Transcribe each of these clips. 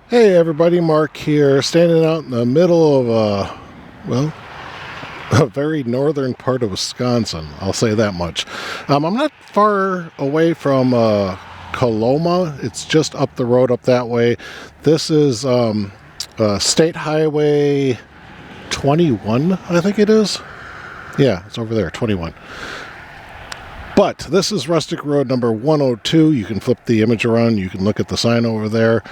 Hey everybody, Mark here, standing out in the middle of a very northern part of Wisconsin. I'll say that much. I'm not far away from Coloma. It's just up the road up that way. This is State Highway 21, I think it is. Yeah, it's over there, 21. But this is Rustic Road number 102. You can flip the image around. You can look at the sign over there.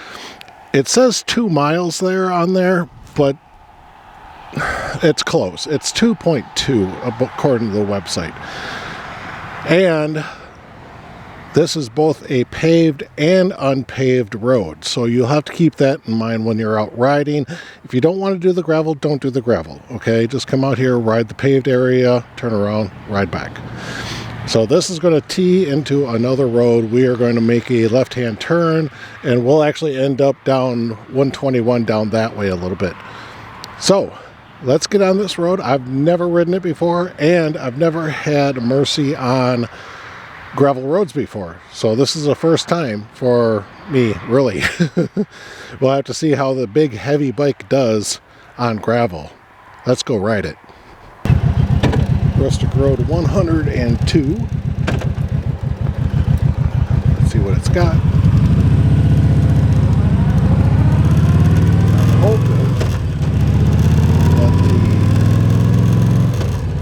It says 2 miles there on there, but it's close. It's 2.2 according to the website. And this is both a paved and unpaved road. So you'll have to keep that in mind when you're out riding. If you don't want to do the gravel, don't do the gravel. Okay, just come out here, ride the paved area, turn around, ride back. So this is going to tee into another road. We are going to make a left-hand turn, and we'll actually end up down 121 down that way a little bit. So let's get on this road. I've never ridden it before, and I've never had mercy on gravel roads before. So this is the first time for me, really. We'll have to see how the big heavy bike does on gravel. Let's go ride it. Rustic Road 102. Let's see what it's got. I'm hoping that the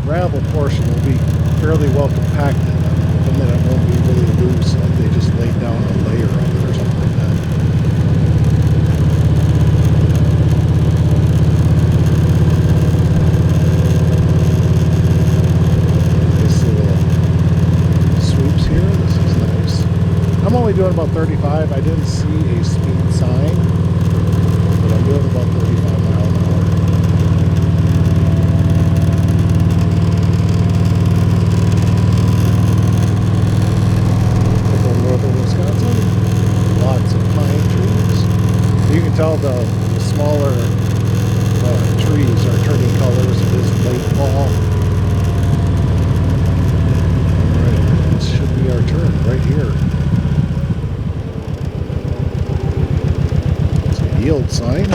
gravel portion will be fairly well compacted. I'm hoping that it won't be really loose, like they just laid down a layer of it or something like that. I'm only doing about 35. I didn't see a speed sign, but I'm doing about 35 miles an hour. Typical northern Wisconsin, lots of pine trees. You can tell the smaller trees are turning colors. It is late fall. Alright, this should be our turn right here. Yield sign.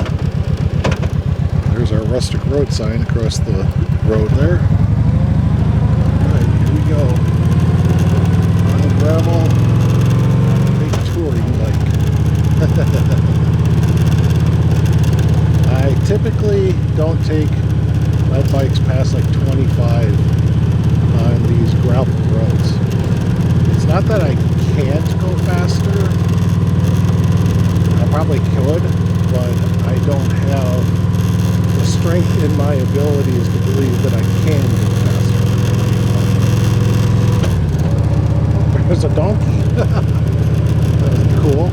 There's our Rustic Road sign across the road there. Alright, here we go. On the gravel. Big touring bike. I typically don't take my bikes past like 25 on these gravel roads. It's not that I can't go faster. I probably could, but I don't have the strength in my abilities to believe that I can go faster. There's a donkey. That's cool. I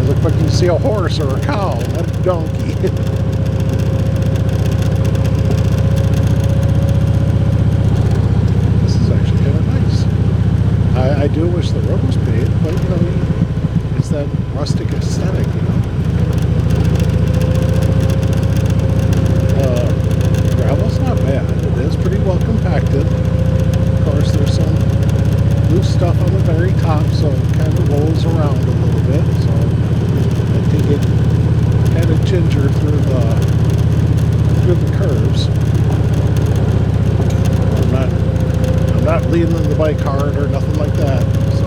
was expecting to see a horse or a cow, not a donkey. This is actually kind of nice. I do wish the road was paved, but you know, it's that rustic aesthetic, you know. Gravel's not bad. It is pretty well compacted. Of course, there's some loose stuff on the very top, so it kind of rolls around a little bit. So I think it kind of ginger through the curves. I'm not leaning the bike hard or nothing like that. So.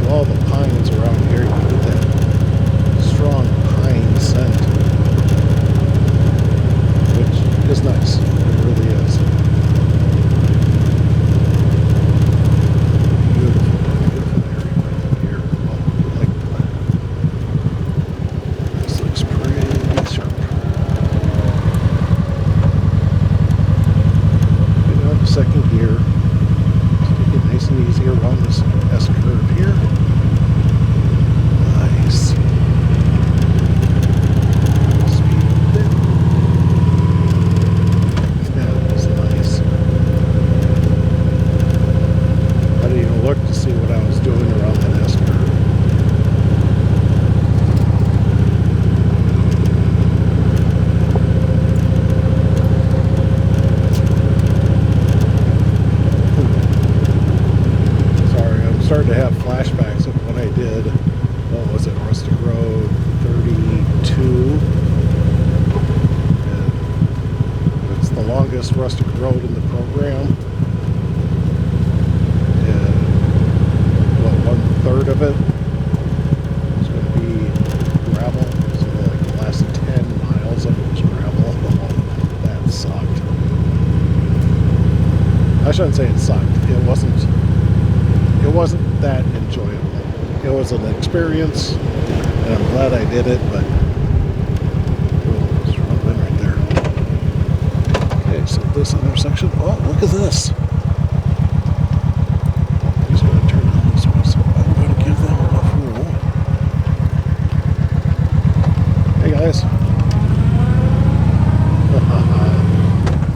All the pines around here, you get that strong pine scent, which is nice. It really is. starting to have flashbacks of when I did, what was it, Rustic Road 32. And it's the longest rustic road in the program. And what, 1/3 of it is going to be gravel. So like the last 10 miles of it was gravel. That sucked. I shouldn't say it sucked. It wasn't that enjoyable. It was an experience, and I'm glad I did it, but it's running right there. Okay, so this intersection, oh, look at this. He's going to turn down this way, so I'm going to give them enough room. Hey guys.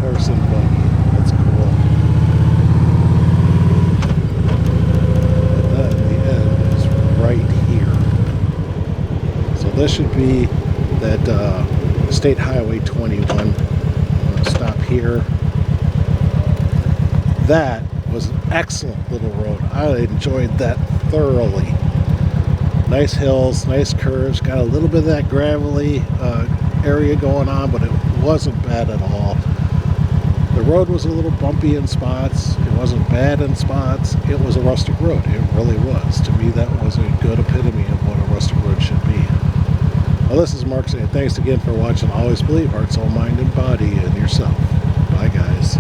Harrison buggy, that's cool. Right here. So this should be that State Highway 21. I'm going to stop here. That was an excellent little road. I enjoyed that thoroughly. Nice hills, nice curves, got a little bit of that gravelly area going on, but it wasn't bad at all. The road was a little bumpy in spots. It wasn't bad in spots. It was a rustic road. It really was. To me, that was a good epitome of what a rustic road should be. Well, this is Marc saying thanks again for watching. Always believe heart, soul, mind, and body in yourself. Bye, guys.